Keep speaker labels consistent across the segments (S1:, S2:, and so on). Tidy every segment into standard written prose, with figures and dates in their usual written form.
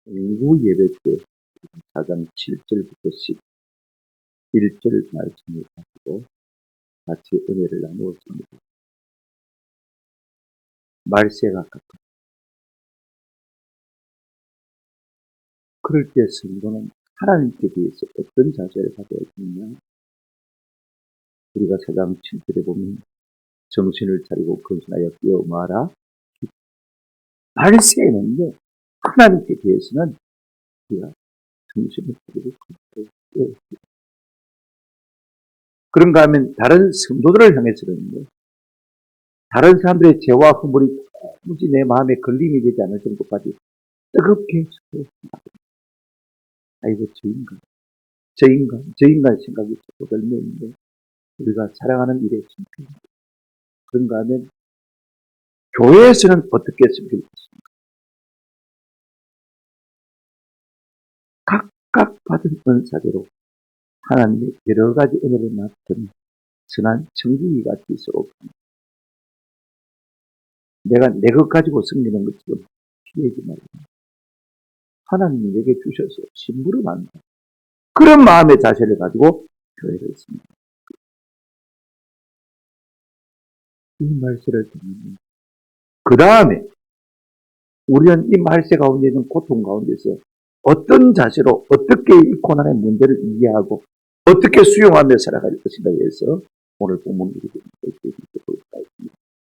S1: 오후 예배 때 4장 7절부터 11절 말씀을 가지고 같이 은혜를 나누었습니다. 말세가 가깝다. 그럴 때 성도는 하나님께 대해서 어떤 자세를 가져야 되느냐? 우리가 4장 7절에 보면 정신을 차리고 근신하여 깨어 마라. 말세에는요, 하나님께 대해서는 우리가 정신을 차리고 깨어. 그런가 하면 다른 성도들을 향해서는요, 다른 사람들의 죄와 허물이 도무지 내 마음에 걸림이 되지 않을 정도까지 뜨겁게 아이고 저 인간 생각이 자꾸 들면인데 우리가 사랑하는 일에 심필입니다. 그런가 하면 교회에서는 어떻게 심필 것입니까? 각각 받은 은사대로 하나님의 여러 가지 은혜를 맡은 선한 청지기 같이 있어옵니다. 내가 내 것 가지고 섬기는 것처럼 피하지 말고 하나님이 내게 주셔서 심부름한다. 그런 마음의 자세를 가지고 교회를 했습니다. 이 말세를 듣는 그 다음에 우리는 이 말세 가운데 있는 고통 가운데서 어떤 자세로 어떻게 이 고난의 문제를 이해하고 어떻게 수용하며 살아갈 것인가에 대해서 오늘 본문을 보겠습니다.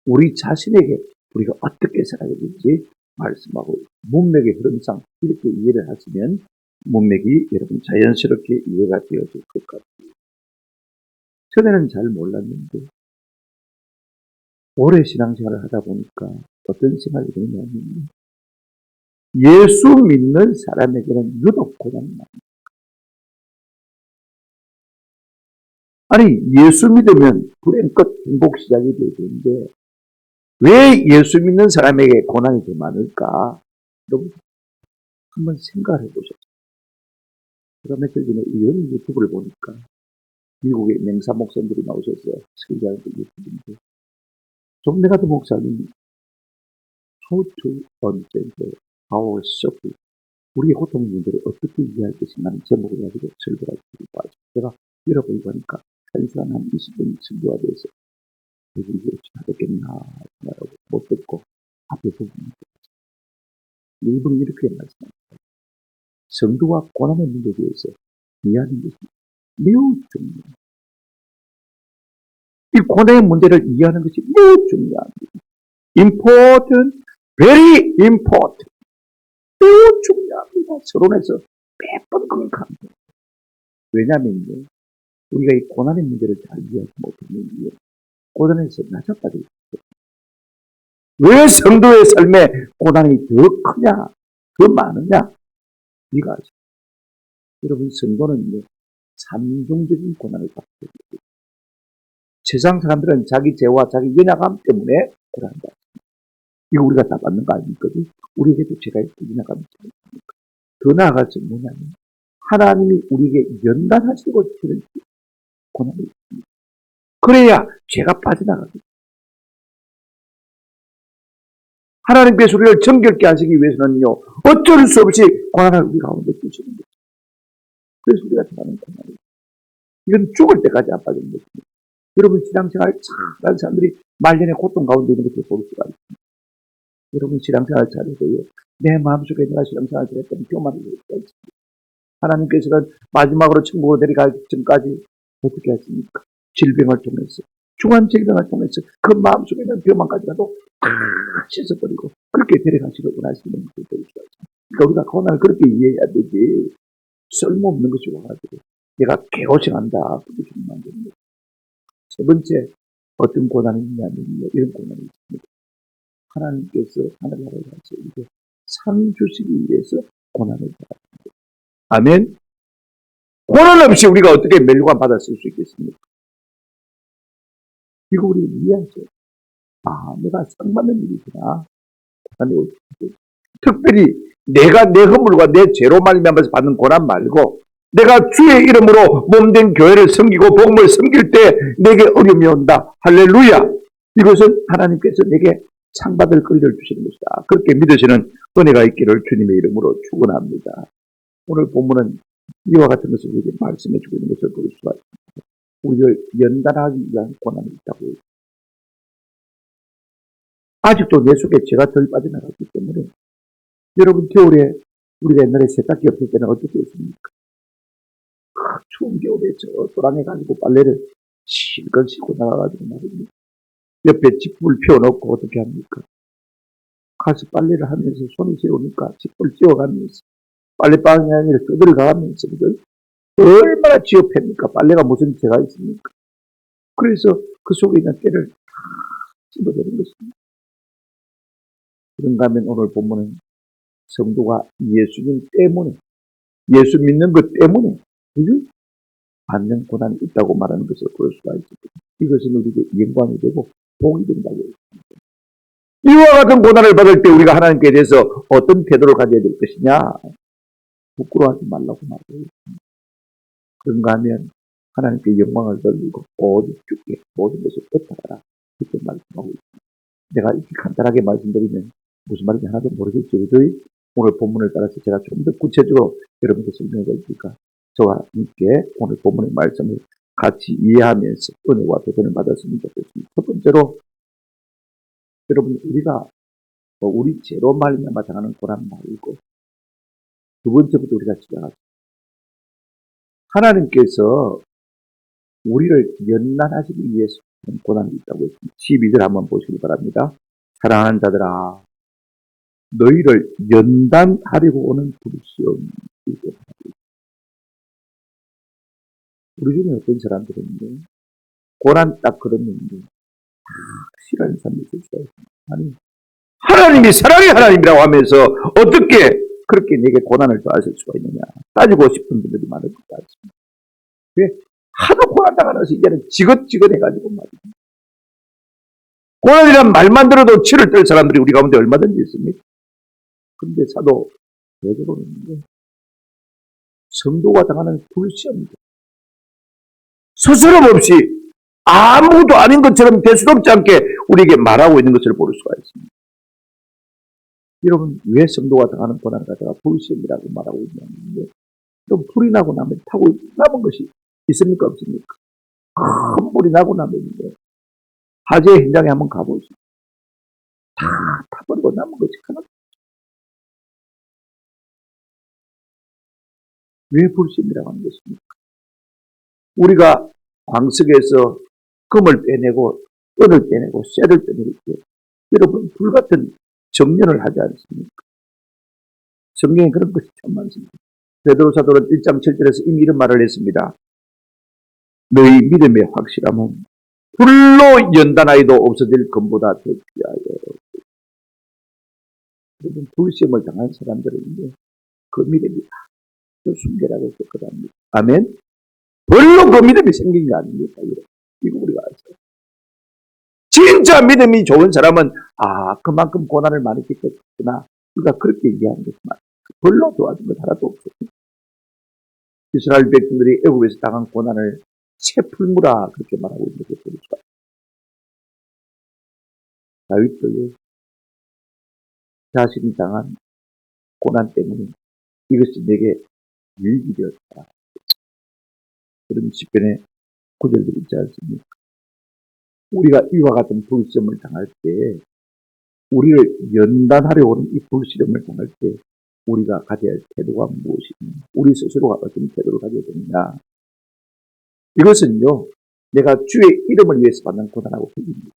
S1: 우리 자신에게 우리가 어떻게 살아가야 될지 말씀하고 문맥의 흐름상 이렇게 이해를 하시면 문맥이 여러분 자연스럽게 이해가 되어질 것 같아요. 전에는 잘 몰랐는데 오래 신앙생활을 하다 보니까 어떤 생각이 드냐면 예수 믿는 사람에게는 유독 고난이 많습니다. 아니 예수 믿으면 불행끝 행복 시작이 되는데 왜 예수 믿는 사람에게 고난이 더 많을까? 여러분 한번 생각을 해보셨어요. 제가 며칠 전에 이런 유튜브를 보니까 미국의 맹사 목사님들이 나오셔서 설교하는 유튜브인데 존 메가드 목사님이 How to understand our suffering, 우리의 고통 문제를 어떻게 이해할 것인가는 제목을 가지고 설교를 하고 제가 열어보고 하니까 1시간 한 20분 설교가 돼서 이게 어찌 하겠나 생각하고 못 듣고 앞에 부분을 듣고 이분이 이렇게 말씀합니다. 성도와 고난의 문제에 대해서 이해하는 것이 매우 중요합니다. 이 고난의 문제를 이해하는 것이 매우 중요합니다. important, very important. 매우 중요합니다. 서론에서 몇 번 강조합니다. 왜냐하면요, 우리가 이 고난의 문제를 잘 이해하지 못하면 고난에서 낮아빠져 있어요. 왜 성도의 삶에 고난이 더 크냐, 더 많으냐? 이거 아시죠? 여러분, 성도는요, 삼중적인 고난을 받게 됩니다. 세상 사람들은 자기 죄와 자기 연약함 때문에 고난을 받습니다. 이거 우리가 다 받는 거 아닙니까? 우리에게도 죄가 있고 연약함이 있습니까? 더 나아가서 뭐냐면 하나님이 우리에게 연단하시고 죄를 고난을 있습니다. 그래야 죄가 빠져나가거든요. 하나님께서 우리를 정결케 하시기 위해서는요, 어쩔 수 없이 고난을 우리 가운데 주시는 거죠. 그래서 우리가 당하는 고난이에요. 이건 죽을 때까지 안 빠지는 것입니다. 여러분, 신앙생활 잘하는 사람들이 말년의 고통 가운데 있는 것을 볼 수가 있습니다. 여러분, 신앙생활 잘해도요, 내 마음속에 내가 신앙생활 잘했다면 교만을 할 수가 있습니다. 하나님께서는 마지막으로 천국으로 내려갈 전까지 어떻게 하십니까? 질병을 통해서, 중한 질병을 통해서 그 마음속에 있는 교만까지라도 다 씻어버리고 그렇게 데려가시고 원하시는 분들이 있어요. 그러니까 우리가 고난을 그렇게 이해해야 되지, 쓸모없는 것이 와가지고 내가 개고생한다 그렇게 생각하면 안 됩니다. 세 번째, 어떤 고난이 있냐면요, 이런 고난이 있습니다. 하나님께서 하늘나라에 가서 이게 상 주시기 위해서 고난을 받았습니다. 아멘. 고난 없이 우리가 어떻게 멸류관 받았을 수 있겠습니까? 이거 우리 이해하죠. 아, 내가 상 받는 일이구나. 특별히 내가 내 허물과 내 죄로 말미암아서 받는 고난 말고 내가 주의 이름으로 몸된 교회를 섬기고 복음을 섬길 때 내게 어려움이 온다. 할렐루야. 이것은 하나님께서 내게 상받을 거리를 주시는 것이다. 그렇게 믿으시는 은혜가 있기를 주님의 이름으로 축원합니다. 오늘 본문은 이와 같은 것을 우리에게 말씀해 주고 있는 것을 볼 수가 있습니다. 우리를 연단하기 위한 고난이 있다고 해요. 아직도 내 속에 죄가 덜 빠져나갔기 때문에 여러분 겨울에 우리가 옛날에 세탁기 없을 때는 어떻게 했습니까? 추운 겨울에 저 도랑에 가지고 빨래를 실컷 싣고 나가가지고 말입니다. 옆에 집불 피워놓고 어떻게 합니까? 가서 빨래를 하면서 손이 시려우니까 집불 찌워가면서 빨래방에 아니라 떠들어가면서 얼마나 지업합니까? 빨래가 무슨 죄가 있습니까? 그래서 그 속에 있는 때를 다 찝어내는 것입니다. 그런가 하면 오늘 본문은 성도가 예수님 때문에, 예수 믿는 것 때문에 받는 고난이 있다고 말하는 것을 볼 수가 있습니다. 이것은 우리에게 영광이 되고 복이 된다고 했습니다. 이와 같은 고난을 받을 때 우리가 하나님께 대해서 어떤 태도를 가져야 될 것이냐? 부끄러워하지 말라고 말하고 있습니다. 그런가 하면 하나님께 영광을 돌리고 오직 주께 모든 것을 흩어가라. 그렇게 말씀하고 있습니다. 내가 이렇게 간단하게 말씀드리면 무슨 말인지 하나도 모르겠죠. 오늘 본문을 따라서 제가 좀 더 구체적으로 여러분께 설명해 드리니까 저와 함께 오늘 본문의 말씀을 같이 이해하면서 은혜와 도전을 받았으면 좋겠습니다. 첫 번째로 여러분 우리가 우리 죄로 말미암아 당하는 고난 말고 두 번째부터 우리가 시작하죠. 하나님께서 우리를 연단하시기 위해서 고난이 있다고 했습니다. 12절 한번 보시기 바랍니다. 사랑하는 자들아 너희를 연단하려고 오는 불시험이 있게. 우리 중에 어떤 사람들은 고난 딱 그랬는데 싫어하는 사람이 있을 수가 있습니다. 아니 하나님이 사랑의 하나님이라고 하면서 어떻게 그렇게 내게 고난을 더하실 수가 있느냐 따지고 싶은 분들이 많을 것 같습니다. 왜? 하도 고난 당하면서 이제는 지긋지긋해가지고 말이죠. 고난이란 말만 들어도 치를 뜰 사람들이 우리 가운데 얼마든지 있습니다. 그런데 사도 베드로는 성도가 당하는 불시험입니다. 스스럼 없이 아무것도 아닌 것처럼 대수롭지 않게 우리에게 말하고 있는 것을 볼 수가 있습니다. 여러분 왜 성도가 당하는 고난을 갖다가 불시험이라고 말하고 있냐면 좀 불이 나고 나면 타고 남은 것이 있습니까 없습니까? 큰 불이 나고 나면 화재 현장에 한번 가보시죠. 다 타버리고 남은 것이 하나. 왜 불시험이라고 하는 것입니까? 우리가 광석에서 금을 빼내고 은을 빼내고 쇠를 빼낼 때 여러분 불같은 정련을 하지 않습니까? 성경에 그런 것이 참 많습니다. 베드로 사도는 1장 7절에서 이미 이런 말을 했습니다. 너희 믿음의 확실함은 불로 연단하여도 없어질 금보다 더 귀하여. 여러분 불시험을 당한 사람들은 그 믿음이 더 순결하고 깨끗합니다. 아멘. 별로 그 믿음이 생긴 게 아닙니다. 이거 우리가 알죠. 진짜 믿음이 좋은 사람은 그만큼 고난을 많이 겪었구나. 우리가 그렇게 얘기하는 것만 별로 도와준 것 하나도 없었고 이스라엘 백성들이 애굽에서 당한 고난을 채풀무라 그렇게 말하고 있는 것을 볼 수가 있습니다. 다윗도 자신이 당한 고난 때문에 이것이 내게 유익이 되었다. 그런 시편의 구절들이 있지 않습니까? 우리가 이와 같은 불시험을 당할 때 우리를 연단하려고 하는 이 불시험을 당할 때 우리가 가져야 할 태도가 무엇이냐? 우리 스스로가 어떤 태도를 가져야 되느냐? 이것은요, 내가 주의 이름을 위해서 받는 고난하고 틀립니다.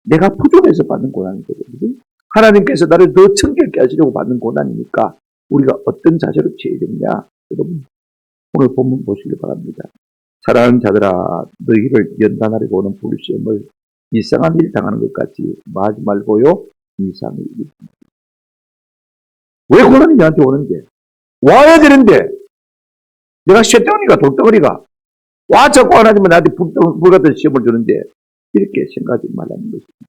S1: 내가 부족해서 받는 고난이 되거든요. 하나님께서 나를 더 청결케 하시려고 받는 고난이니까 우리가 어떤 자세로 취해야 되느냐? 여러분, 오늘 본문 보시길 바랍니다. 사랑하는 자들아, 너희를 연단하려고 오는 불시험을 이상한 일 당하는 것 같이 하지 말고요, 이상의 일이. 왜 고난이 나한테 오는데? 와야 되는데, 내가 쇠덩이가 돌덩어리가 와 자꾸 안 하지만 나한테 불 같은 시험을 주는데 이렇게 생각하지 말라는 것입니다.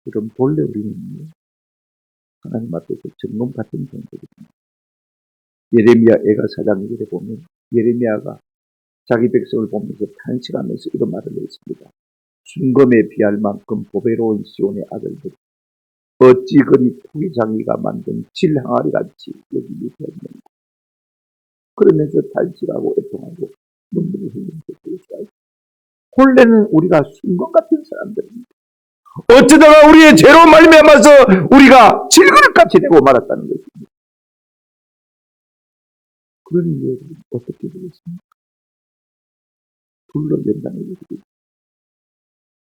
S1: 그럼 본래 우리는 하나님 앞에서 점검 같은 존재입니다. 예레미야 애가 4장 1절에 보면 예레미야가 자기 백성을 보면서 탄식하면서 이런 말을 했습니다. 순금에 비할 만큼 보배로운 시온의 아들들 어찌 그리 토기장이가 만든 질항아리같이 여기게 되었는가. 그러면서 탄식하고 애통하고 눈물을 흘리면서 그랬어요. 본래는 우리가 순금 같은 사람들입니다. 어쩌다가 우리의 죄로 말미암아서 우리가 질그릇같이 되고 말았다는 것입니다. 그러니 여러분 어떻게 되겠습니까? 불로 연단해 주시고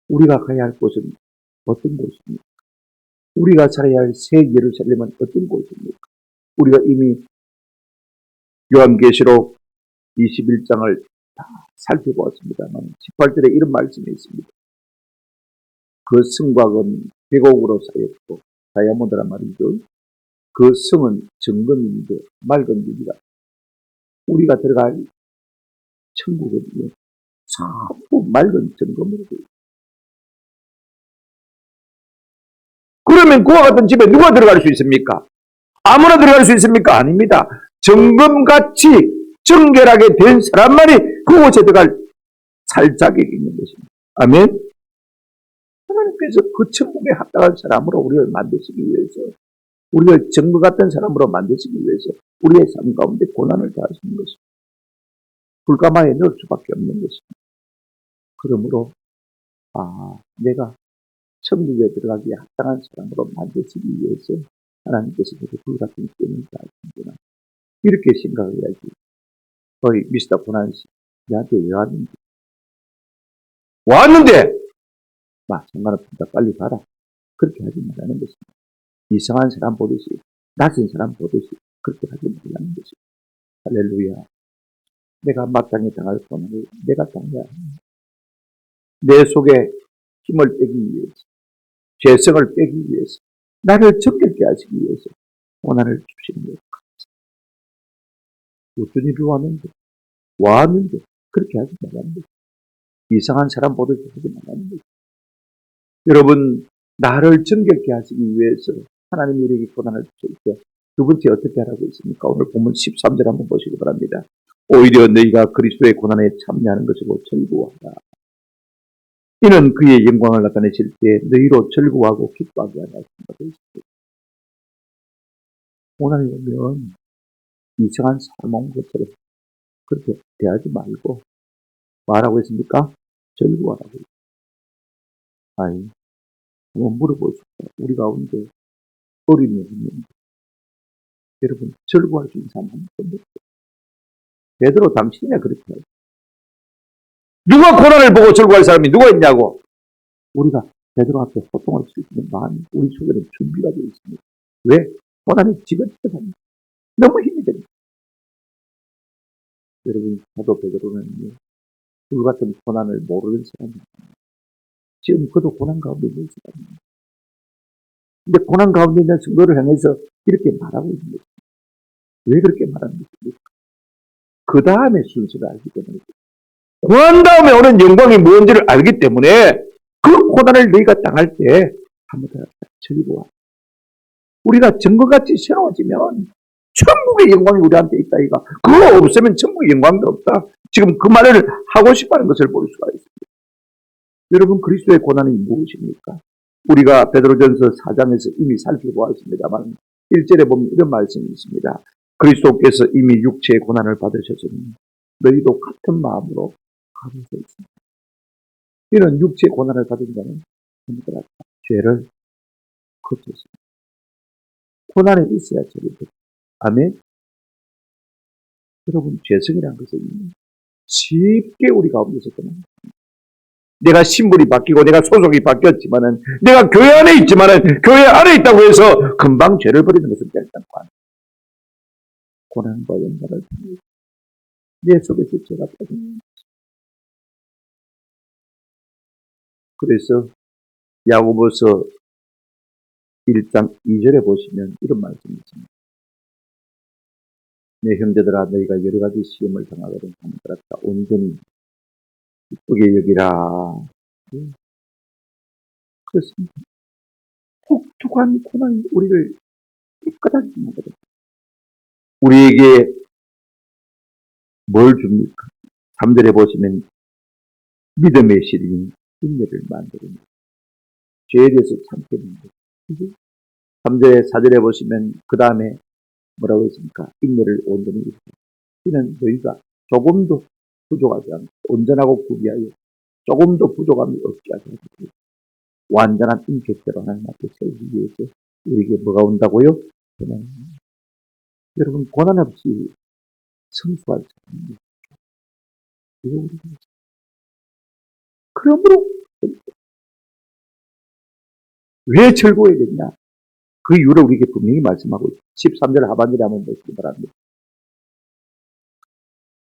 S1: 우리가 가야 할 곳은 어떤 곳입니까? 우리가 살아야 할 새 예루살렘은 어떤 곳입니까? 우리가 이미 요한계시록 21장을 다 살펴보았습니다만 18절에 이런 말씀이 있습니다. 그 성곽은 백옥으로 쌓였고 다이아몬드란 말이죠. 그 성은 정금인데 맑은 유리가 우리가 들어갈 천국은 전부 맑은 정금으로 되어 있습니다. 그러면 그와 같은 집에 누가 들어갈 수 있습니까? 아무나 들어갈 수 있습니까? 아닙니다. 정금같이 정결하게 된 사람만이 그곳에 들어갈 살 자격이 있는 것입니다. 아멘. 하나님께서 그 천국에 합당한 사람으로 우리를 만드시기 위해서 우리를 정금 같은 사람으로 만드시기 위해서 우리의 삶 가운데 고난을 더하시는 것입니다. 불가마에 넣을 수밖에 없는 것입니다. 그러므로 내가 천국에 들어가기에 합당한 사람으로 만드시기 위해서 하나님께서 그렇게 불같은 시험을 다하시는구나. 이렇게 생각해야지. 거의 미스터 고난씨 내한테 왜 왔는데? 왔는데! 상관없습니다. 빨리 가라. 그렇게 하지 말라는 것입니다. 이상한 사람 보듯이, 낯선 사람 보듯이 그렇게 하지 말라는 것입니다. 할렐루야. 내가 마땅히 당할 고난을 내가 당해야 합니다. 내 속에 힘을 빼기 위해서, 죄성을 빼기 위해서, 나를 정결케 하시기 위해서 고난을 주시는 것입니다. 어떤 일을 왔는데 그렇게 하지 말라는 것입니다. 이상한 사람 보듯이 하지 말라는 것입니다. 여러분, 나를 정결케 하시기 위해서 하나님이 우리에게 고난을 주실 때 두 번째 어떻게 하라고 있습니까? 오늘 본문 13절 한번 보시기 바랍니다. 오히려 너희가 그리스도의 고난에 참여하는 것이고 즐거워하라. 이는 그의 영광을 나타내실 때 너희로 즐거워하고 기뻐하게 하라. 고난이 오면 이상한 사람 온 것처럼 그렇게 대하지 말고 뭐라고 했습니까? 즐거워하라고. 한번 물어보십시오. 우리 가운데 어린이 있는데 여러분 즐거워할 수 있는 사람 한 번 없어요. 베드로 당신이나 그렇게 해요. 누가 고난을 보고 즐거워할 사람이 누가 있냐고. 우리가 베드로 앞에 호통할 수 있는 마음이 우리 속에는 준비가 되어 있습니다. 왜? 고난이 지긋지긋합니다. 너무 힘이 됩니다. 여러분 사도 베드로는 불같은 고난을 모르는 사람입니다. 지금 그도 고난 가운데 있는 사람입니다. 근데 고난 가운데 있는 성도를 향해서 이렇게 말하고 있는 것입니다. 왜 그렇게 말하는 것입니까? 그 다음에 순서를 알기 때문에 고난 다음에 오는 영광이 뭔지를 알기 때문에 그 고난을 너희가 당할 때 한번 더 즐거워. 우리가 증거같이 새로워지면 천국의 영광이 우리한테 있다 이가. 그거 없으면 천국의 영광도 없다. 지금 그 말을 하고 싶어하는 것을 볼 수가 있습니다. 여러분 그리스도의 고난이 무엇입니까? 우리가 베드로전서 4장에서 이미 살펴보았습니다만 1절에 보면 이런 말씀이 있습니다. 그리스도께서 이미 육체의 고난을 받으셨으니 너희도 같은 마음으로 가면서 있습니다. 이런 육체의 고난을 받은 자는 죄를 거쳤습니다. 고난이 있어야 죄를 거쳤습니다. 아멘. 여러분 죄성이라는 것은 쉽게 우리 가운데서 떠납니다. 내가 신분이 바뀌고 내가 소속이 바뀌었지만은 내가 교회 안에 있지만은 교회 안에 있다고 해서 금방 죄를 버리는 것은 결단코 아닙니다. 고난과 연단을 통해 내 속에서 죄가 빠집니다. 그래서 야고보서 1장 2절에 보시면 이런 말씀이 있습니다. 내 형제들아 너희가 여러 가지 시험을 당하거든 함들었다 온전히 기쁘게 여기라. 그렇습니다. 독특한 고난이 우리를 깨끗하게 하거든. 우리에게 뭘 줍니까? 3절에 보시면 믿음의 실인 인내를 만드는 것. 죄에 대해서 참겠는 것. 3절에 4절에 보시면 그 다음에 뭐라고 했습니까? 인내를 온전히 이루라. 이는 너희가 조금도 부족하지 않고 온전하고 구비하여 조금도 부족함이 없지 않고 완전한 인격대로 하나님 앞에 세우기 위해서 우리에게 뭐가 온다고요? 여러분 고난 없이 성수할 사람입니다. 그러므로 왜 즐거워야겠냐? 그 이유를 우리에게 분명히 말씀하고 13절 하반절에 한번 보시기 바랍니다.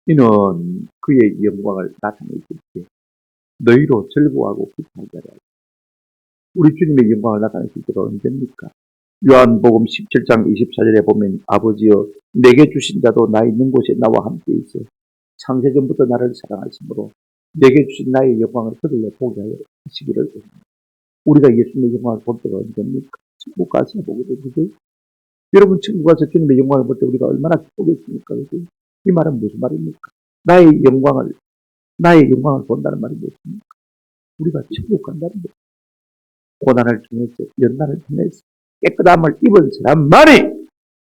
S1: 이는 그의 영광을 나타낼 때 너희로 즐거워하고 기뻐하게 하라. 우리 주님의 영광을 나타내실 때가 언제입니까? 요한복음 17장 24절에 보면 아버지여 내게 주신 자도 나 있는 곳에 나와 함께 있어 창세전부터 나를 사랑하심으로 내게 주신 나의 영광을 그들로 보게 하여 하시기를 원합니다. 우리가 예수님의 영광을 볼 때가 언제입니까? 천국 가서 보게 되죠. 여러분 천국 가서 주님의 영광을 볼 때 우리가 얼마나 기쁘겠습니까? 이 말은 무슨 말입니까? 나의 영광을 본다는 말이 무엇입니까? 우리가 천국 간다는 것. 고난을 통해서 연단을 통해서 깨끗함을 입은 사람만이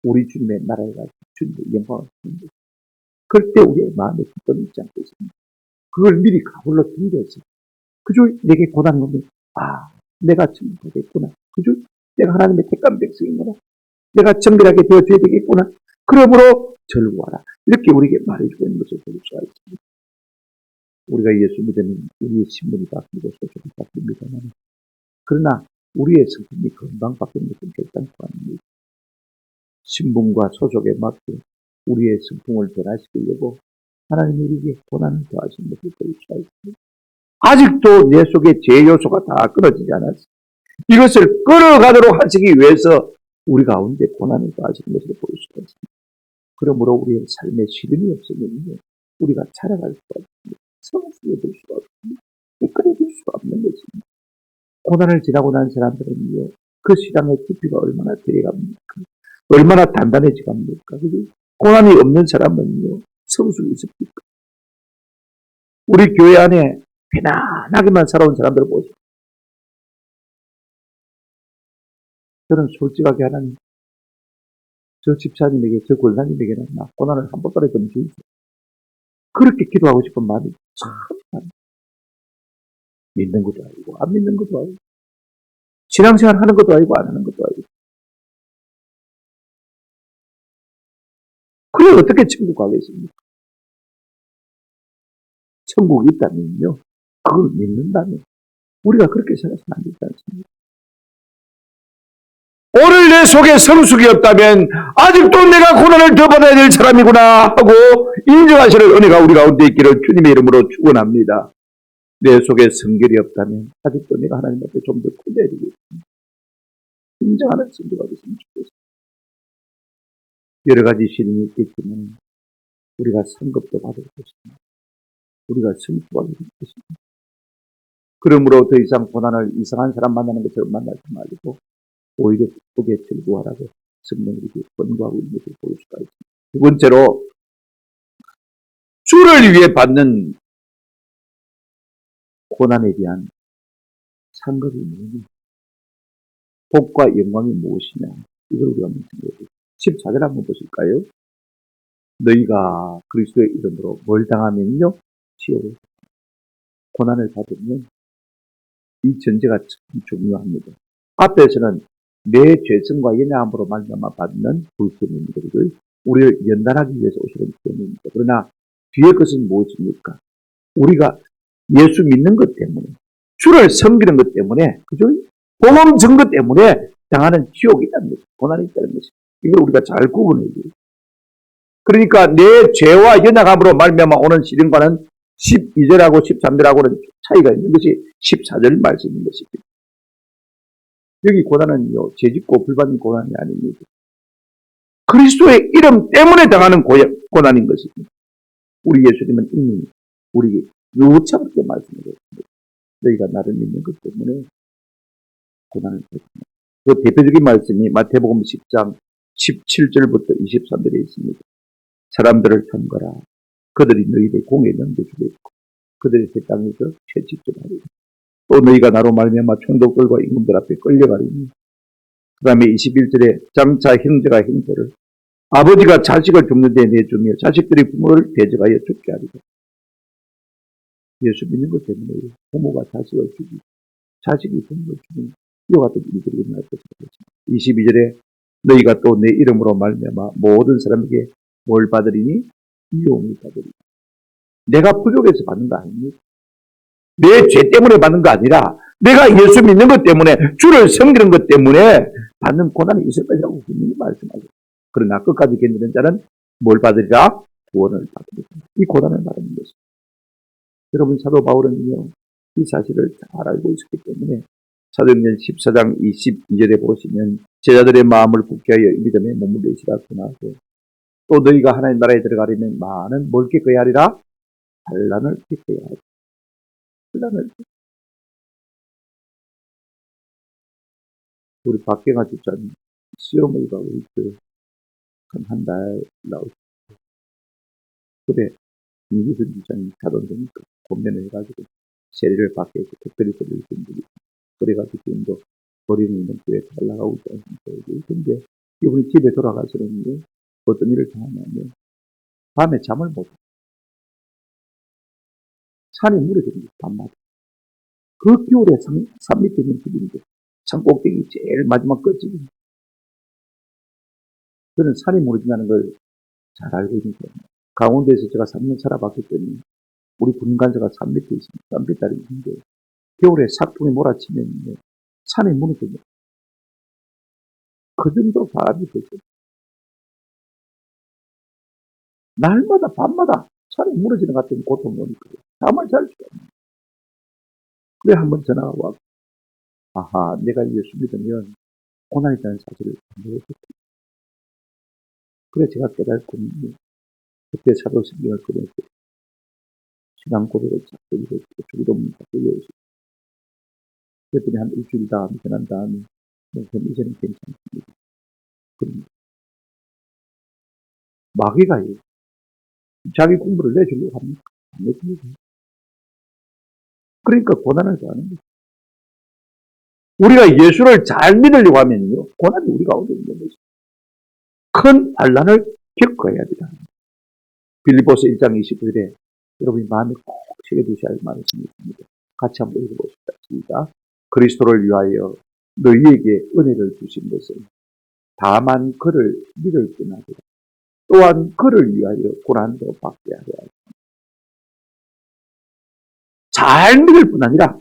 S1: 우리 주님의 나라에 가서 주님의 영광을 보는 것. 그럴 때 우리의 마음에 기쁨이 있지 않겠습니까? 그걸 미리 가불러 던져서 그저 내게 고난이 오면 내가 천국 가겠구나. 그저 내가 하나님의 택한 백성이구나. 내가 정결하게 되어줘야 되겠구나. 그러므로 즐거워하라. 이렇게 우리에게 말해주고 있는 것을 볼 수가 있습니다. 우리가 예수 믿으면 우리의 신분이 바뀌고 소속이 바뀝니다만 그러나 우리의 성품이 금방 바뀌는 것은 결단코 아닙니다. 신분과 소속에 맞게 우리의 성품을 변화시키려고 하나님이 우리에게 고난을 더하시는 것을 볼 수가 있습니다. 아직도 내 속에 죄 요소가 다 끊어지지 않았습니다. 이것을 끌어가도록 하시기 위해서 우리 가운데 고난을 더하시는 것을 볼 수가 있습니다. 그러므로 우리의 삶에 시름이 없으면 우리가 자라갈 수가 없습니다. 성숙해 볼 수가 없습니다. 이끌어줄 수가 없는 것입니다. 고난을 지나고 난 사람들은요, 그 신앙의 깊이가 얼마나 되어갑니까? 얼마나 단단해져갑니까? 고난이 없는 사람은요, 성숙이 있습니까? 우리 교회 안에 편안하게만 살아온 사람들을 보십시오. 저는 솔직하게 하나님, 저 집사님에게, 저 권사님에게는 나 고난을 한 번까지 좀 주십시오. 그렇게 기도하고 싶은 마음이 참 많아요. 믿는 것도 아니고, 안 믿는 것도 아니고, 신앙생활 하는 것도 아니고, 안 하는 것도 아니고. 그래, 어떻게 천국 가겠습니까? 천국이 있다면요, 그걸 믿는다면, 우리가 그렇게 생각하면 안 되지 않습니까? 오늘 내 속에 성숙이 없다면 아직도 내가 고난을 더 받아야 될 사람이구나 하고 인정하시는 은혜가 우리 가운데 있기를 주님의 이름으로 축원합니다. 내 속에 성결이 없다면 아직도 내가 하나님 앞에 좀 더 커져야 되겠습니다. 인정하는 성도가 됐으면 좋겠습니다. 여러 가지 시련이 있겠지만 우리가 상급도 받을 것입니다. 우리가 성수가 될 것입니다. 그러므로 더 이상 고난을 이상한 사람 만나는 것처럼 만나지 말고 오히려 기쁘게 즐거워하라고 성령이 권고하고 있는 것을 볼 수가 있습니다. 두 번째로 주를 위해 받는 고난에 대한 상급이 뭐냐? 복과 영광이 무엇이냐? 이걸 우리가 한번 생각해보죠. 14절 한번 보실까요? 너희가 그리스도의 이름으로 뭘 당하면요? 지옥을 고난을 받으면 이 전제가 참 중요합니다. 앞에서는 내 죄성과 연약함으로 말미암아 받는 불편함들을 우리를 연단하기 위해서 오시는 때문입니다. 그러나 뒤에 것은 무엇입니까? 우리가 예수 믿는 것 때문에 주를 섬기는 것 때문에 그죠? 복음 증거 때문에 당하는 지옥이 있다는 것입니다. 고난이 있다는 것입니다. 이걸 우리가 잘 구분해야 돼요. 그러니까 내 죄와 연약함으로 말미암아 오는 시련과는 12절하고 13절하고는 차이가 있는 것이 14절 말씀인 것입니다. 여기 고난은요, 죄짓고 불받는 고난이 아닙니다. 그리스도의 이름 때문에 당하는 고난인 것입니다. 우리 예수님은 이미 우리에게 요참하게 말씀하셨습니다. 너희가 나를 믿는 것 때문에 고난을 받습니다. 그 대표적인 말씀이 마태복음 10장 17절부터 23절에 있습니다. 사람들을 섬거라. 그들이 너희를 공에 넘겨주겠고 그들의 새 땅에서 채찍질하리라. 또 너희가 나로 말미암아 총독들과 임금들 앞에 끌려가리니. 그 다음에 21절에 장차 형제가 형제를, 아버지가 자식을 죽는 데 내주며 자식들이 부모를 대적하여 죽게 하리라. 예수 믿는 것 때문에 부모가 자식을 죽이고 자식이 부모를 죽이는 이와 같은 일들이 일어날 것이다. 22절에 너희가 또 내 이름으로 말미암아 모든 사람에게 뭘 받으리니? 미움을 받으리니. 내가 부족해서 받는 거 아닙니다. 내 죄 때문에 받는 거 아니라 내가 예수 믿는 것 때문에, 주를 섬기는 것 때문에 받는 고난이 있을 것이라고 분명히 말씀하죠. 그러나 끝까지 견디는 자는 뭘 받으리라? 구원을 받으리라. 이 고난을 말하는 것입니다. 여러분, 사도 바울은요, 이 사실을 잘 알고 있었기 때문에 사도행전 14장 22절에 보시면 제자들의 마음을 굳게 하여 믿음에 머무르시라 하고, 또 너희가 하나님 나라에 들어가려면 많은 뭘 겪어야 하리라? 환난을 겪어야 하리라. 환난을. 우리 박경아 집사님 시험을 가고 있어요. 한 달 나오고. 그래, 이기순 집사님 자동되니까 고민을 해가지고 세례를 받게 해서 특별히 세례를 준 분이, 그래가지고 지금도 버리는 있는 교회에 잘 나가고 있지 않습니까? 근데 이분이 집에 돌아가시는데 어떤 일을 당하냐면 밤에 잠을 못 자요. 산이 무너지는 거예요, 밤마다. 그 겨울에 산 밑에 있는 집인데 산 꼭대기 제일 마지막 끝집입니다. 저는 산이 무너진다는 걸 잘 알고 있는 거예요. 강원도에서 제가 3년 살아봤기 때문에 우리 군간사가 산 밑에 있습니다. 산 밑에 있는데 겨울에 삭풍이 몰아치면 산이 무너집니다. 그 정도 바람이 불죠. 날마다 밤마다 산이 무너지는 것 같은 고통이 오니까 잠을 잘 수가 없어요. 그래 한번 전화가 와서, 아하, 내가 예수 믿으면 고난이라는 사실을 알려줬다. 그래 제가 깨닫고 그때 사도신경을 꺼내서 신앙 고백을 작성해서 주기도문 작성해서, 그랬더니 한 일주일 다음에 지난 다음에 이제는 괜찮습니다. 그럼 마귀가 자기 공부를 내주려고 합니까? 안 내줍니다. 그러니까 고난을 당하는 거죠. 우리가 예수를 잘 믿으려고 하면요, 고난이 우리 가운데 있는 거죠. 큰 환난을 겪어야 합니다. 빌립보서 1장 29절에 여러분이 마음에 꼭 새겨두셔야 할 말씀이 있습니다. 같이 한번 읽어보십시다. 시작. 그리스도를 위하여 너희에게 은혜를 주신 것은 다만 그를 믿을 뿐 아니라 또한 그를 위하여 고난도 받게 하려 합니다. 잘 믿을 뿐 아니라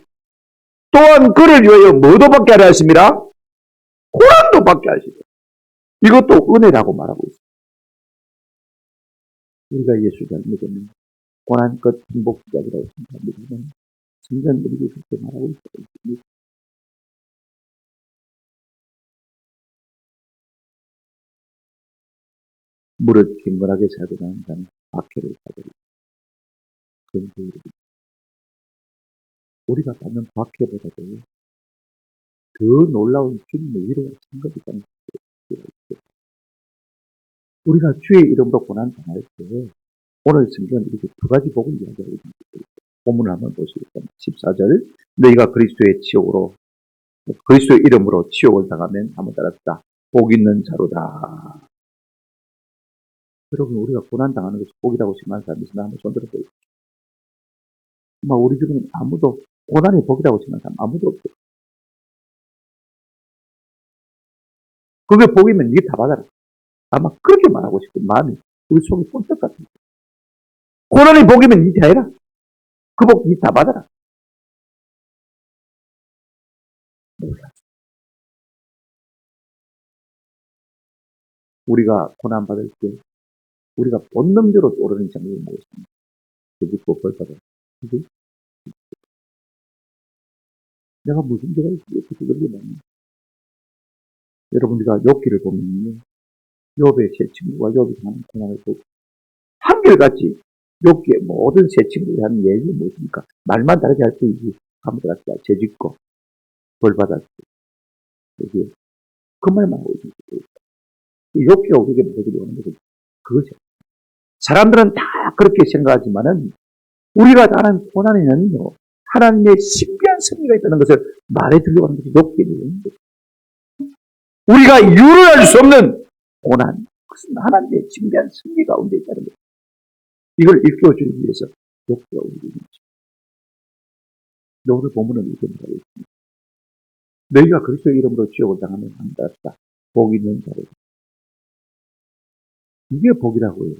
S1: 또한 그를 위하여 뭐도 받게 하려 하십니다? 고난도 받게 하시고, 이것도 은혜라고 말하고 있습니다. 우리가 예수를 믿으면 고난 끝 행복 시작이라고 생각합니다. 성전들이 그렇게 말하고 있습니다. 무릇 경건하게 살고 나는 자는 박해를 받으리라. 그런데 우리가 받는 박해보다도 더 놀라운 주님의 위로와 생각이 있다는 것을 우리가 주의 이름으로 고난 당할 때, 오늘 성경은 이렇게 두 가지 복을 이야기하고 있는 거예요. 본문을 한번 보시겠습니다. 14절, 너희가 그리스도의 이름으로 치욕을 당하면 한번 따라합시다. 복 있는 자로다. 여러분, 우리가 고난 당하는 것이 복이라고 생각하는 사람이 있으면 한번 손 들어보세요. 아마 우리 주변에 아무도 고난이 복이라고 생각하는 사람 아무도 없어요. 그게 복이면 이게 다 받아라. 아마 그렇게 말하고 싶은 마음이 우리 속에 뻔쩍 같은 거예요. 고난이 복이면 니 해라. 그 복 니 다 받아라. 몰라. 우리가 고난 받을 때 우리가 본능대로 떠오르는 장면이 뭐였습니까? 그짓고 벌받아. 그지? 내가 무슨 죄가 있지? 어떻게 그렇게 많니? 여러분, 우리가 욥기를 보면요, 욥의 세 친구가 욥이 당하는 고난을 보고 한결같이 욥기의 모든 세 친구에 하는 예의는 무엇입니까? 말만 다르게 할 뿐이지 아무도 같이 죄짓고 벌받았고, 그 말만 하고 있는 거예요. 욥기가 우리에게 보여주려고 하는 것은 그것이에요. 사람들은 다 그렇게 생각하지만은 우리가 당하는 고난에는요, 하나님의 신비한 승리가 있다는 것을 말해주려고 하는 것이 욕심이에요. 우리가 유를할 수 없는 고난, 그것은 하나님의 진비한 승리 가운데 있다는 것. 이걸 일깨워주기 위해서 욕구가 움직이는 것입니다. 오늘 본문은 이렇게 말하고 있습니다. 너희가 그리스도의 이름으로 지옥을 당하면 한다. 복 있는 자로. 이게 복이라고요.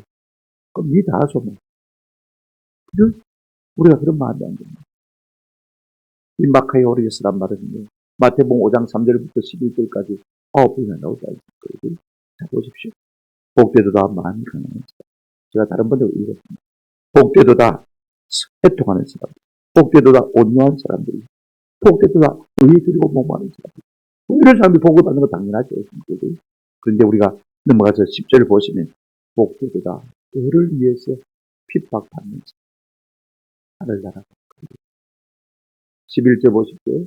S1: 그럼 이 다소만. 우리가 그런 마음이 안 됩니다. 이 마카의 오리에스란 말은요, 마태복음 5장 3절부터 11절까지 9번이나 나오지 않습니까? 자, 보십시오. 복되도다 마음이 강한 사람. 제가 다른 번도 읽었습니다. 복되도다 애통하는 사람. 복되도다 온유한 사람들이. 복되도다 의에 드리고 몸하는 사람들. 이런 사람이 복을 받는 거 당연하죠. 그런데 우리가 넘어가서 10절을 보시면 복되도다 의를 위해서 핍박받는 사람. 하늘나라. 11절 보십시오.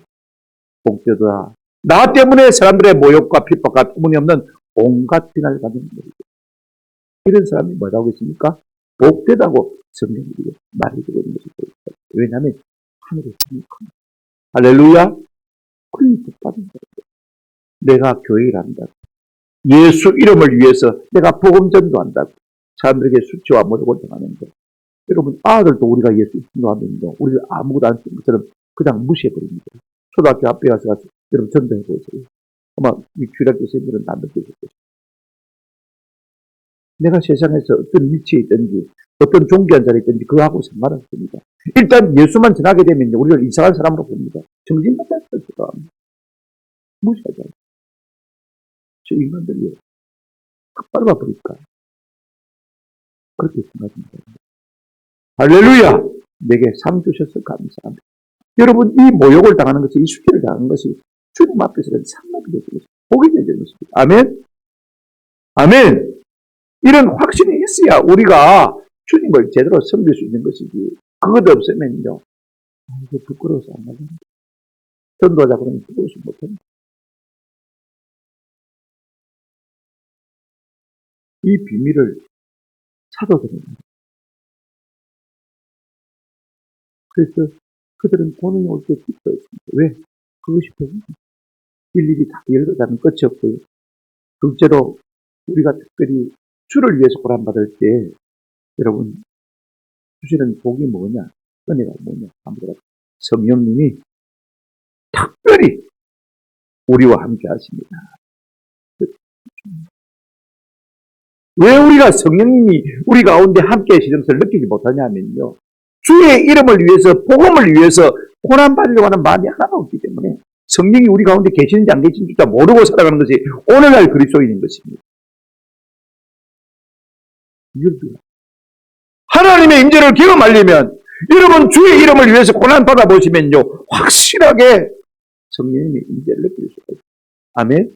S1: 복되도다 나 때문에 사람들의 모욕과 핍박과 터무니없는 온갖 비난을 받는 분들이죠. 이런 사람이 뭐라고 있습니까? 복되다고 성경이 말해주고 있는 것이 보입니다. 왜냐하면 하늘의 힘이 큽니다. 할렐루야. 그러니 복받은 거예요. 내가 교회를 한다. 예수 이름을 위해서 내가 복음 전도한다. 사람들에게 수치와 모욕을 당하는데 여러분 아들도 우리가 예수 전도하면요. 우리를 아무것도 안 쓰는 것처럼 그냥 무시해버립니다. 초등학교 앞에 가서 여러분 전도해보세요. 아마 이 주일학교 선생님들은 안 느끼실 거예요. 내가 세상에서 어떤 위치에 있든지 어떤 존귀한 자리에 있든지 그거하고 상관없습니다. 일단 예수만 전하게 되면 우리를 이상한 사람으로 봅니다. 정신만 잘 수가 없습니다. 무시하지 않아요. 저 인간들이요. 탁 밟아버릴까. 그렇게 생각합니다. 할렐루야! 내게 상 주셔서 감사합니다. 여러분 이 모욕을 당하는 것이 이 수치를 당하는 것이 주님 앞에서는 상납이 되는 것입니다. 복이 되는 것입니다. 아멘? 아멘! 이런 확신이 있어야 우리가 주님을 제대로 섬길 수 있는 것이지 그것 없으면요. 이게 부끄러워서 안 나갑니다. 전도하자 그러면 부끄러워서 못합니다. 이 비밀을 사도들은 그래서 그들은 본능이 올 때 기뻐했습니다. 왜? 그것이 복입니다. 일일이 다 열거자는 끝이 없고요. 둘째로 우리가 특별히 주를 위해서 고난받을 때 여러분 주시는 복이 뭐냐? 은혜가 뭐냐? 아무거나 성령님이 특별히 우리와 함께 하십니다. 왜 우리가 성령님이 우리 가운데 함께 하시는 것을 느끼지 못하냐면요. 주의 이름을 위해서 복음을 위해서 고난받으려고 하는 마음이 하나도 없기 때문에 성령이 우리 가운데 계시는지 안 계시는지 모르고 살아가는 것이 오늘날 그리스도인인 것입니다. 하나님의 임재를 경험하려면 여러분 주의 이름을 위해서 고난받아 보시면요. 확실하게 성령님의 임재를 느낄 수가 있습니다. 아멘.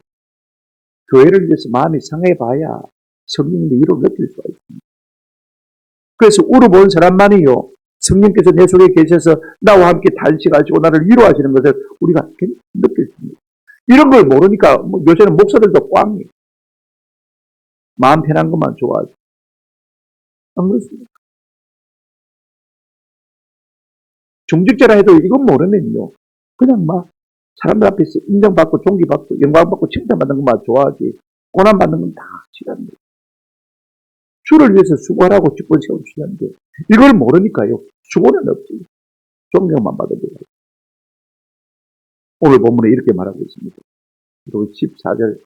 S1: 교회를 위해서 마음이 상해봐야 성령님의 위로를 느낄 수가 있습니다. 그래서 울어본 사람만이요. 성령께서 내 속에 계셔서 나와 함께 단식하시고 나를 위로하시는 것을 우리가 느낄 수 있습니다. 이런 걸 모르니까 요새는 목사들도 꽝이에요. 마음 편한 것만 좋아하죠. 안 그렇습니까? 중직자라 해도 이건 모르면요. 그냥 막 사람들 앞에서 인정받고 존귀받고 영광받고 칭찬받는 것만 좋아하지 고난받는 건 다 싫어합니다. 주를 위해서 수고하라고 직분 세워주시는데 이걸 모르니까요. 수고는 없지. 존경만 받아도 돼요. 오늘 본문에 이렇게 말하고 있습니다. 그리고 14절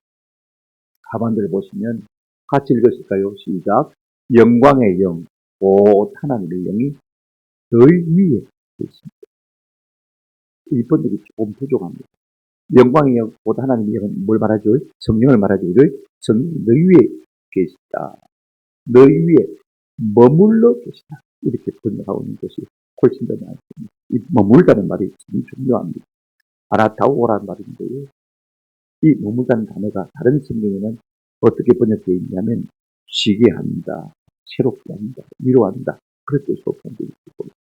S1: 하반절을 보시면 같이 읽으실까요? 시작. 영광의 영, 곧 하나님의 영이 너희 위에 있습니다. 이 번역이 조금 부족합니다. 영광의 영, 곧 하나님의 영은 뭘 말하죠? 성령을 말하죠. 성령이 너희 위에 계시다. 너희 위에 머물러 계시다. 이렇게 번역하고 있는 것이 훨씬 더 나았습니다. 이 머물다는 말이 참 중요합니다. 아나타오라는 말인데요. 이 머물다는 단어가 다른 성경에는 어떻게 번역되어 있냐면 쉬게 한다, 새롭게 한다, 위로한다. 그렇게 번역되어 있습니다.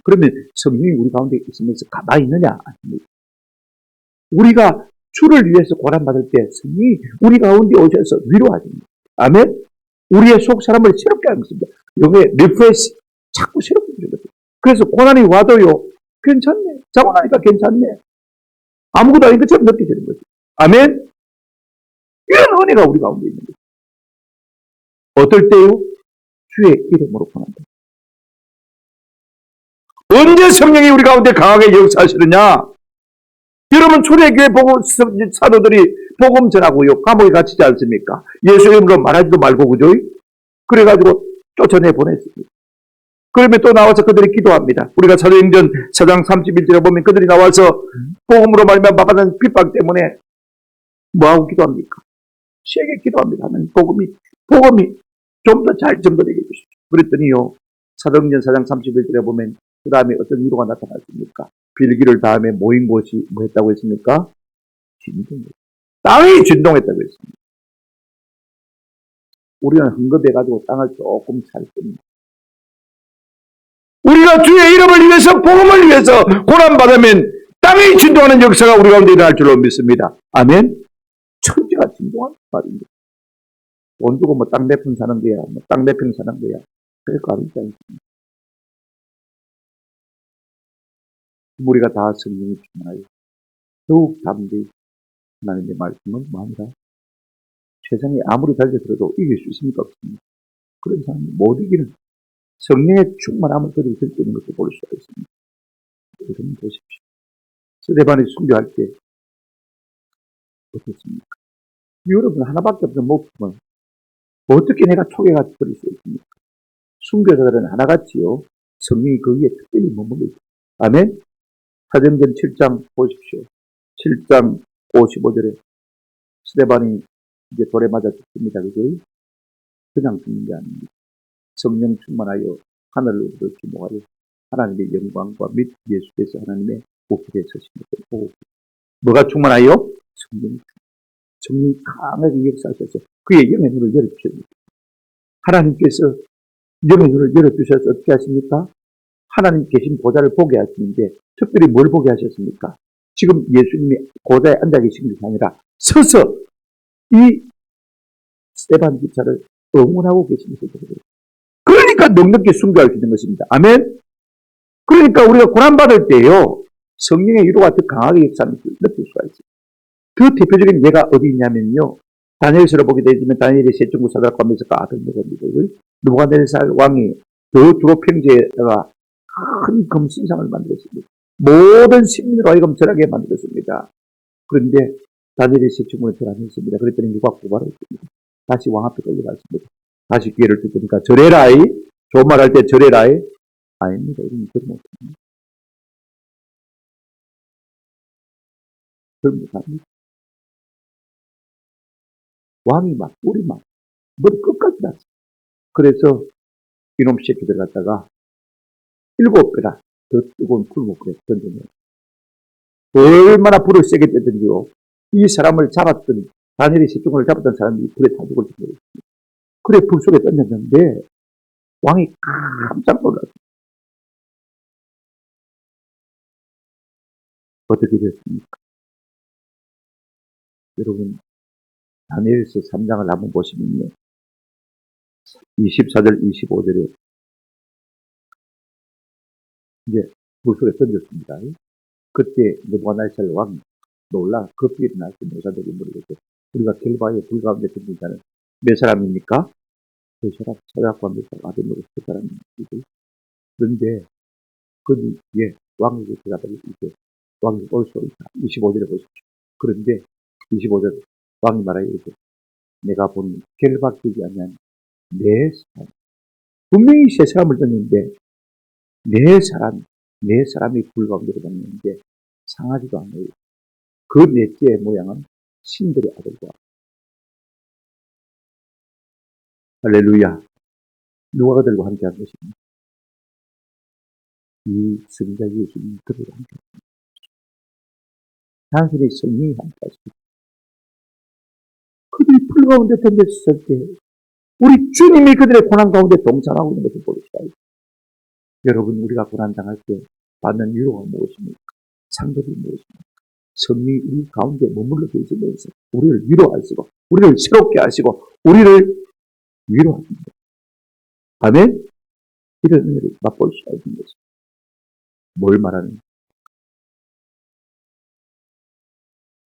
S1: 그러면 성령이 우리 가운데 있으면서 가만히 있느냐? 아닙니다. 우리가 주를 위해서 고난받을 때 성령이 우리 가운데 오셔서 위로하십니다. 아멘? 우리의 속 사람을 새롭게 하는 것입니다. 여기에 리프레시 자꾸 새롭게 해주거든요. 그래서 고난이 와도요. 괜찮네. 자고 나니까 괜찮네. 아무것도 아닌 것처럼 느껴지는 거죠. 아멘? 이런 은혜가 우리 가운데 있는 거죠. 어떨 때요? 주의 이름으로 고난다. 언제 성령이 우리 가운데 강하게 역사하시느냐? 여러분 초대교회 사도들이 복음 전하고요. 감옥에 갇히지 않습니까? 예수 이름으로 말하지도 말고 그죠? 그래가지고 쫓아내 보냈습니다. 그러면 또 나와서 그들이 기도합니다. 우리가 사도행전 4장 31절에 보면 그들이 나와서 복음으로 말미암아 받는 핍박 때문에 뭐하고 기도합니까? 세게 기도합니다. 복음이 좀 더 잘 전도되게 해주십시오. 그랬더니요. 사도행전 4장 31절에 보면 그 다음에 어떤 위로가 나타났습니까? 빌기를 다음에 모인 곳이 뭐 했다고 했습니까? 진동했다. 땅이 진동했다고 했습니다. 우리는 흥겁해가지고 땅을 조금 살 겁니다. 우리가 주의 이름을 위해서 복음을 위해서 고난받으면 땅이 진동하는 역사가 우리 가운데 일어날 줄로 믿습니다. 아멘? 천지가 진동하는 말입니다. 돈 주고 뭐 땅 몇 평 사는 거야, 뭐 땅 몇 평 사는 거야. 그럴 거 아니지 않습니까? 우리가 다 성령이 충만하여 더욱 담대히 하나님의 말씀은 뭐하니라? 세상에 아무리 달려들어도 이길 수 있습니까? 없습니다. 그런 사람이 못 이기는 성령의 충만함을 그들이 들뜨는 것을 볼 수가 있습니다. 여러분 보십시오. 스데반이 순교할 때 어떻습니까? 여러분 하나밖에 없는 목숨을 어떻게 내가 초계같이 버릴 수 있습니까? 순교자들은 하나같이요. 성령이 그 위에 특별히 머물러 있습니다. 아멘? 사도행전 7장 보십시오. 7장 55절에 스데반이 이제 돌에 맞아 죽습니다. 그죠? 그냥 죽는 게 아닙니다. 성령 충만하여 하늘로 주목하여 하나님의 영광과 및 예수께서 하나님의 우편에 서신 것을 보고 뭐가 충만하여? 성령이 강하게 역사하셔서 그의 영의 눈을 열어주십니다. 하나님께서 영의 눈을 열어주셔서 어떻게 하십니까? 하나님 계신 보좌를 보게 하시는데 특별히 뭘 보게 하셨습니까? 지금 예수님이 보좌에 앉아 계신 것이 아니라 서서 이 스데반 기차를 응원하고 계신 것을 보게 됩니다. 그러니까 넉넉히 순교할 수 있는 것입니다. 아멘? 그러니까 우리가 고난받을 때요, 성령의 위로가 더 강하게 역사하는 것을 느낄 수가 있어요. 그 대표적인 예가 어디 있냐면요, 다니엘서를 보게 되면 다니엘이 세종국 사다락과 하면서 가득 먹었는데, 느부갓네살 왕이 그 두로 평지에다가 큰 금신상을 만들었습니다. 모든 시민으로 하여금 절하게 만들었습니다. 그런데 다니엘이 세종국에 절하했습니다. 그랬더니 누가 고발했습니다. 다시 왕 앞에 끌려갔습니다. 다시 기회를 듣으니까 절해라이, 좋은 말 할 때 절해라이, 아닙니다. 이건 절 못합니다. 절 못합니다. 왕이 막, 꿀이 막, 머리 끝까지 났어요. 그래서 이놈 새끼들 갖다가 7배나 더 뜨거운 풀목불에 던져내요. 얼마나 불을 세게 떼든지요. 이 사람을 잡았던, 다니엘이 세종을 잡았던 사람이 불에 타 죽을 정도로. 그래, 불 속에 던졌는데, 왕이 깜짝 놀랐어요. 어떻게 됐습니까? 여러분, 다니엘서 3장을 한번 보시면요. 24절, 25절에 이제 불 속에 던졌습니다. 그때 느부갓네살 왕이 놀라 급히 일어나서 모사들이 물으겠죠. 우리가 겔바의 불 가운데 던진 자는 몇 사람입니까? 그 사람, 서약과 메삭 아벤노고 그 사람입니다. 그런데 그 뒤에 왕에게 대답하기 이제 왕이 올 수 있다. 25절에 보십시오. 그런데 25절 왕이 말하기를 내가 본 겔바끼지 아니한 네 사람, 분명히 세 사람을 던졌는데 네 사람이 불 가운데로 던졌는데 상하지도 않아요. 그 넷째의 모양은 신들의 아들과 할렐루야. 누가 그들과 함께한 것입니다. 이 성자 예수님이 그들과 함께했습니다. 단순히 성령이 함께하십니다. 그들이 불 가운데 던졌을 때 우리 주님이 그들의 고난 가운데 동참하고 있는 것을 볼 수가 있습니다. 여러분, 우리가 고난당할 때 받는 위로가 무엇입니까? 상급이 무엇입니까? 성령이 우리 가운데 머물러 계시면서 우리를 위로하시고 우리를 새롭게 하시고 우리를 위로하십니다. 아멘? 이런 은혜를 맛볼 수가 있는 것입니다. 뭘 말하는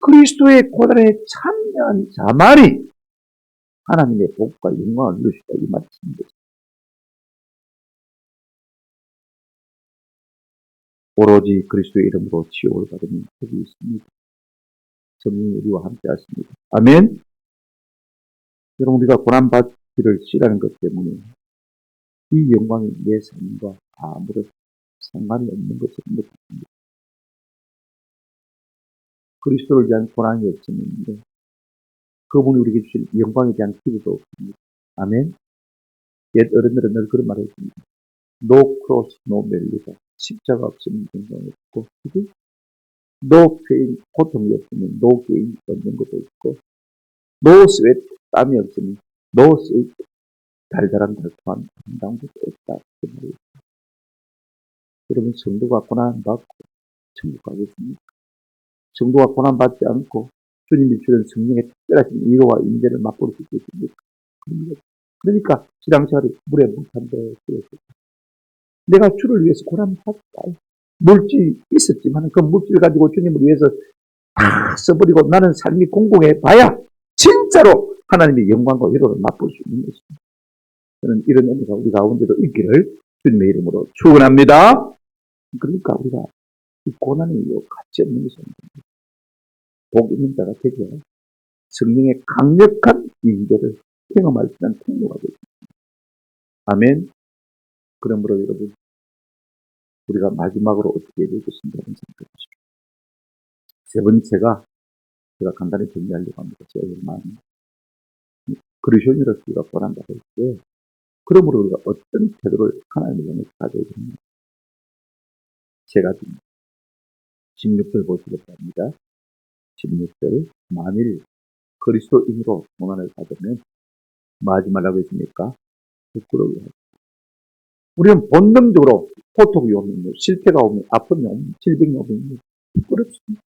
S1: 그리스도의 고난에 참여한 자만이 하나님의 복과 영광을 누릴 수 있다. 이 말씀입니다. 오로지 그리스도의 이름으로 치유를 받으면 복이 있습니다. 성령이 우리와 함께 하십니다. 아멘. 여러분, 우리가 고난받기를 싫어하는 것 때문에 이 영광이 내 삶과 아무런 상관이 없는 것처럼 느껴집니다. 그리스도를 위한 고난이 없었는데 그분이 우리에게 주신 영광에 대한 기도도 없습니다. 아멘. 옛 어른들은 늘 그런 말을 했습니다. No cross, no 멜리다. 십자가 없으면 영광이 없고, no pain, 고통이 없으면 no gain, 얻는 것도 없고, no sweat, 땀이 없으면 no sweat, 달달한 달콤한 감당도 없다. 여러분, 성도가 고난받고 천국 가겠습니까? 성도가 고난받지 않고 주님이 주는 성령의 특별하신 위로와 임재를 맛볼 수 있겠습니까? 그러니까 신앙생활이 물에 묵한데 내가 주를 위해서 고난받았다. 물질이 있었지만 그 물질 가지고 주님을 위해서 다 써버리고 나는 삶이 공공해 봐야 진짜로 하나님의 영광과 위로를 맛볼 수 있는 것입니다. 저는 이런 의미가 우리 가운데도 있기를 주님의 이름으로 축원합니다. 그러니까 우리가 이 고난이 가치 없는 것이 아닙니다. 복 있는 자가 되게 성령의 강력한 임재를 경험할 수 있는 통로가 되겠습니다. 아멘. 그러므로 여러분, 우리가 마지막으로 어떻게 해야 되겠습니까? 생각하십시오. 세 번째가 제가 간단히 정리하려고 합니다. 제가 그리스도인으로서 우리가 고난받을 때 그러므로 우리가 어떤 태도를 하나님의 영에 가져야 됩니다. 제가 16절 보시겠다 합니다. 16절, 만일 그리스도인으로 고난을 받으면 뭐 하지 말라고 했습니까? 부끄러워요. 우리는 본능적으로 고통이 오면, 실패가 오면, 아픔이 오면, 질병이 오면 부끄럽습니다.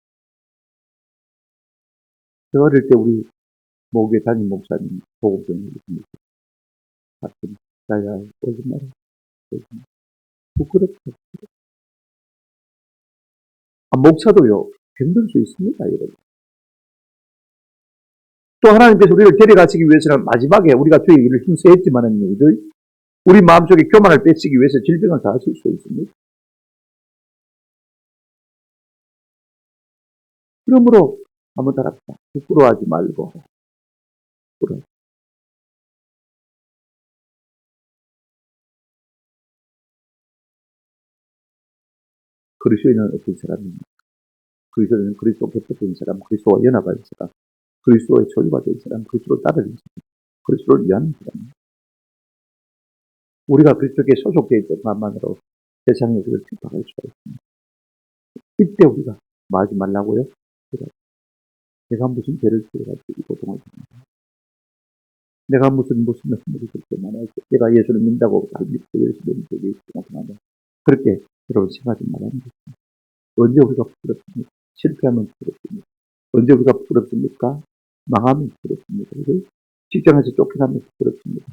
S1: 저 어릴 때 우리 목에 담임 목사님 보고병이 있습니다. 가끔 자야 오지 마라. 부끄럽죠. 목사도요, 힘들 수 있습니다, 여러분. 또 하나님께서 우리를 데려가시기 위해서는 마지막에 우리가 주의 일을 힘써했지만은 우리 마음속에 교만을 뺏기 위해서 질병을 다 하실 수 있습니다. 그러므로 한번 따라합시다. 부끄러워하지 말고. 그리스도인은 어떤 사람입니까? 그리스도인은 그리스도 곁에 사람, 그리스도와 연합한 사람, 그리스도의 소유가 된 사람, 그리스도를 따르는 사람, 그리스도를 위한 사람. 우리가 그리스도에 소속되어 있는 것만으로 세상에 우리를 핍박할 수가 있습니다. 이때 우리가 뭐 하지 말라고요? 내가 무슨 죄를 지어가지고 이 고통을 받는다. 내가 무슨 말씀을 그렇게 말하고 내가 예수를 믿는다고 믿고 예수를 믿고 그렇게 여러분 생각하지 말라는 것입니다. 언제 우리가 부끄럽습니까? 실패하면 부끄럽습니까? 언제 우리가 부끄럽습니까? 망하면 부끄럽습니까? 직장에서 쫓겨나면 부끄럽습니다.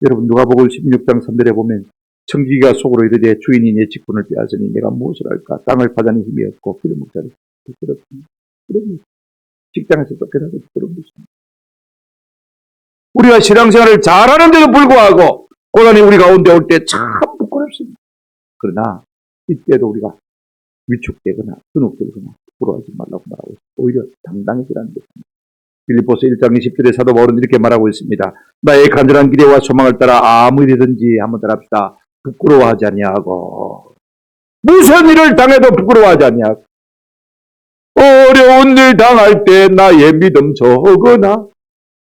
S1: 여러분 누가복음 16장 3절에 보면 청지기가 속으로 이르되 주인이 내 직분을 빼앗으니 내가 무엇을 할까? 땅을 파자니 힘이 없고 기름 먹자니 부끄럽습니다. 직장에서 쫓겨나도 부끄러운 것입니다. 우리가 신앙생활을 잘하는데도 불구하고 고난이 우리 가운데 올 때 참 부끄럽습니다. 그러나 이때도 우리가 위축되거나 주눅들거나 부끄러워하지 말라고 말하고 있습니다. 오히려 당당해지라는 것입니다. 빌립보서 1장 20절에 사도 바울은 이렇게 말하고 있습니다. 나의 간절한 기대와 소망을 따라 아무 일이든지 한번 따라합시다. 부끄러워하지 아니하고 무슨 일을 당해도 부끄러워하지 아니하고 어려운 일 당할 때 나의 믿음 적으나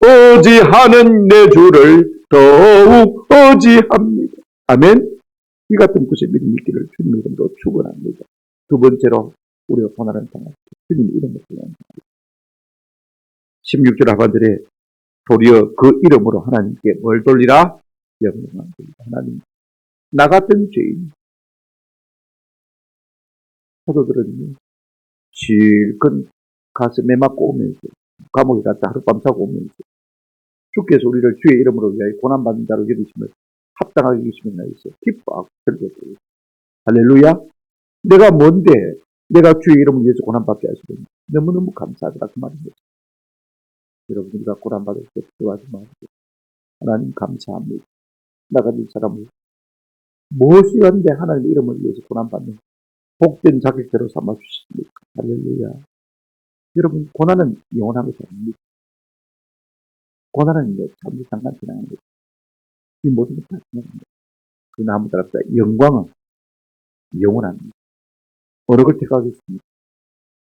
S1: 어지하는 내 주를 더욱 어지합니다. 아멘. 이 같은 곳에 믿음이 있기를 주님 이름으로 축원합니다. 두 번째로 우리가 고난을 당할 때 주님 이름으로 축원합니다. 16절 하반절에 도리어 그 이름으로 하나님께 뭘 돌리라? 영광을 돌리라. 하나님, 나 같은 죄인 사도들은 실컷 가슴에 맞고 오면서 감옥에 갔다 하룻밤 자고 오면서 주께서 우리를 주의 이름으로 위하여 고난받는 자로 여기심을 합당하게 여기심을 나이서 기뻐하고 즐거워요. 할렐루야. 내가 뭔데 내가 주의 이름을 위해서 고난받게 하시더니 너무너무 감사하더라 그 말입니다. 여러분 우리가 고난받을 때 기도하지 마시고 하나님 감사합니다. 나 같은 사람을 무엇이었는데 하나님 이름을 위해서 고난받는 복된 자격대로 삼아주셨습니까? 할렐루야. 여러분 고난은 영원한 것이 아닙니다. 고난은 참 잠깐 지나는 거죠. 이 모든 것다 지나는 거죠. 그러나 아무 따랍다 영광은 영원합니다. 어느 걸 택하겠습니까?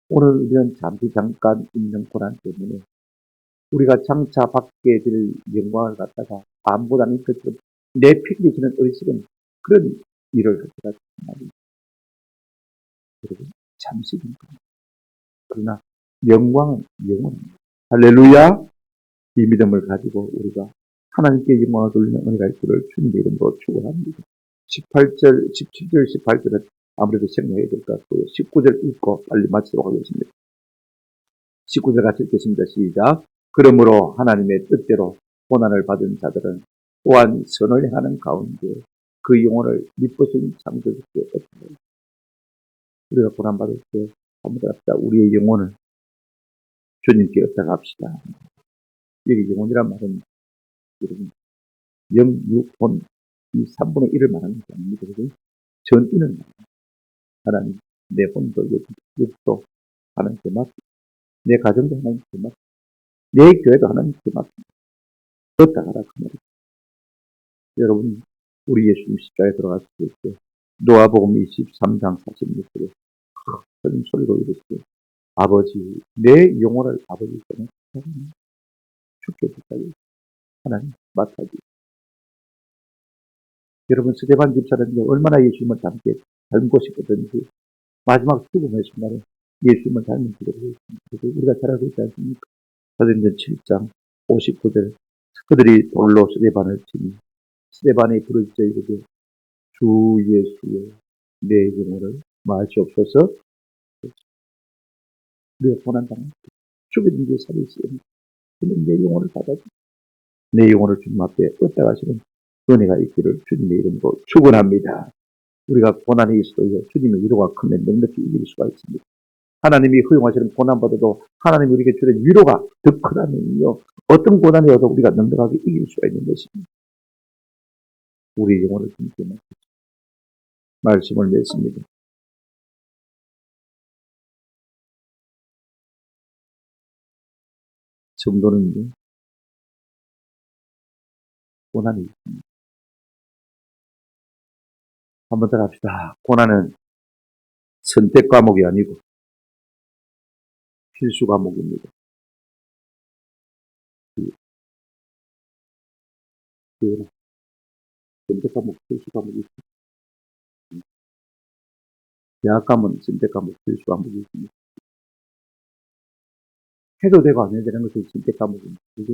S1: 오늘 우리는 잠깐 있는 고난 때문에 우리가 장차 받게 될 영광을 갖다가 암보다는 것처럼 내팽개치는 의식은 그런 일을 할 때가 있습니다. 여러분 잠시입니다. 그러나 영광은 영원합니다. 할렐루야. 이 믿음을 가지고 우리가 하나님께 영광을 돌리는 은혜가 있기를 주님의 이름으로 축원합니다. 17절, 18절은 아무래도 생략해야 될 것 같고요. 19절 읽고 빨리 마치도록 하겠습니다. 19절 같이 읽겠습니다. 시작. 그러므로 하나님의 뜻대로 고난을 받은 자들은 또한 선을 행하는 가운데 그 영혼을 미쁘신 창조주께 얻습니다. 우리가 고난받을 때 아무도 우리의 영혼을 주님께 얻다가 합시다. 여기 영혼이란 말은 여러분 영, 육, 본 이 3분의 1을 말하는 것이 아닙니다. 전인을 말합니다. 하나님 내 혼도 육도 하나님께 맡기고 내 가정도 하나님께 맡기고 내 교회도 하나님께 맡깁니다. 얻다가라 그 말이죠. 여러분 우리 예수님 십자가에 들어갔을 때 노아복음 23장 46절에 큰 소리로 이르시되 아버지 내 영혼을 아버지 손에 죽게 될까지 하나님 맡아주세요. 여러분 스데반 집사는 얼마나 예수님을 닮고 싶었던지 마지막 죽음의 순간에 예수님을 닮은 기도를 했습니다. 우리가 잘 알고 있지 않습니까? 사도행전 7장 59절 그들이 돌로 스데반을 치니 스데반이 부르짖어 이르되 주 예수의 내 영혼을 마시옵소서. 우리가 고난당한 죽어진 게 살아있어요. 근데 내 영혼을 받아주세요. 내 영혼을 주님 앞에 얻다가시는 은혜가 있기를 주님의 이름으로 축원합니다. 우리가 고난이 있어도 주님의 위로가 크면 넉넉히 이길 수가 있습니다. 하나님이 허용하시는 고난보다도 하나님이 우리에게 주는 위로가 더 크다면요. 어떤 고난이어도 우리가 넉넉하게 이길 수가 있는 것입니다. 우리의 영혼을 주님께 맡기죠. 말씀을 맺습니다. 성도는 고난이 있습니다. 한번 더 합시다. 고난은 선택 과목이 아니고 필수 과목입니다. 선택 과목, 필수 과목이 있습니다. 대학 가면 선택 과목, 필수 과목이 있습니다. 해도 되고 안 해도 되는 것이 선택 과목입니다. 그죠?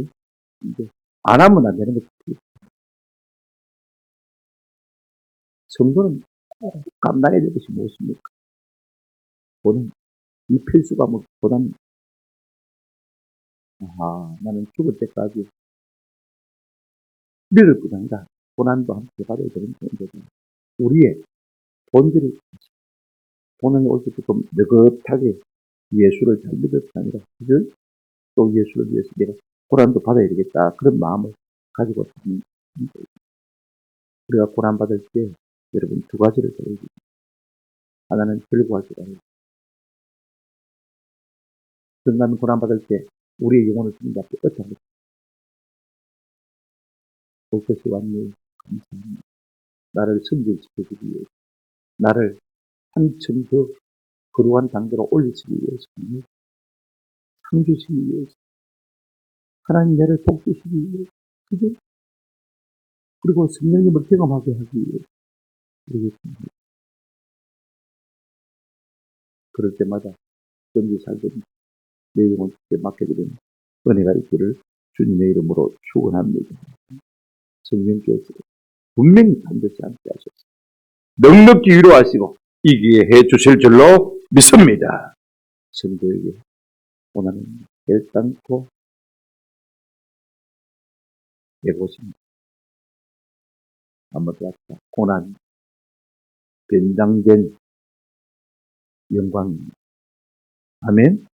S1: 이제 안 하면 안 되는 것이 성도는 꼭 감당해야 될 것이 무엇입니까? 보는 이 필수 과목보다는 나는 죽을 때까지 믿을 뿐 아니라 고난도 함께 받아야 되는 존재다. 우리의 본질이 고난이 올 때 조금 느긋하게 예수를 잘 믿을 뿐 아니라 그를 또 예수를 위해서 내가 고난도 받아야 되겠다. 그런 마음을 가지고 사는 존재입니다. 우리가 고난 받을 때 여러분 두 가지를 배워야 됩니다. 하나는 결과하지 않아요. 그런다면 고난 받을 때 우리의 영혼을 주님 앞에 어떻게 올 것이 왔니? 감사합니다. 나를 성전시켜주기 위해서 나를 한층 더 거룩한 단계로 올리시기 위해서 상 주시기 위해서 하나님 나를 복주시기 위해서 그죠? 그리고 성령님을 경험하게 하기 위해서 그러겠습니다. 그럴 때마다 어떤지 살든지 내 영혼 주께 맡겨드리는 은혜가 있기를 주님의 이름으로 축원합니다. 성령께서 분명히 반드시 함께 하셔서 넉넉히 위로하시고 이기게 해주실 줄로 믿습니다. 성도에게 고난은 결단코 해보십니다. 한번 더 합시다. 고난, 변장된 영광입니다. 아멘.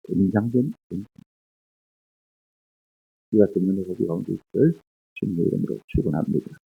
S1: 인장된 우리가 듣는 우리 가운데 있을 주님의 이름으로 축원합니다.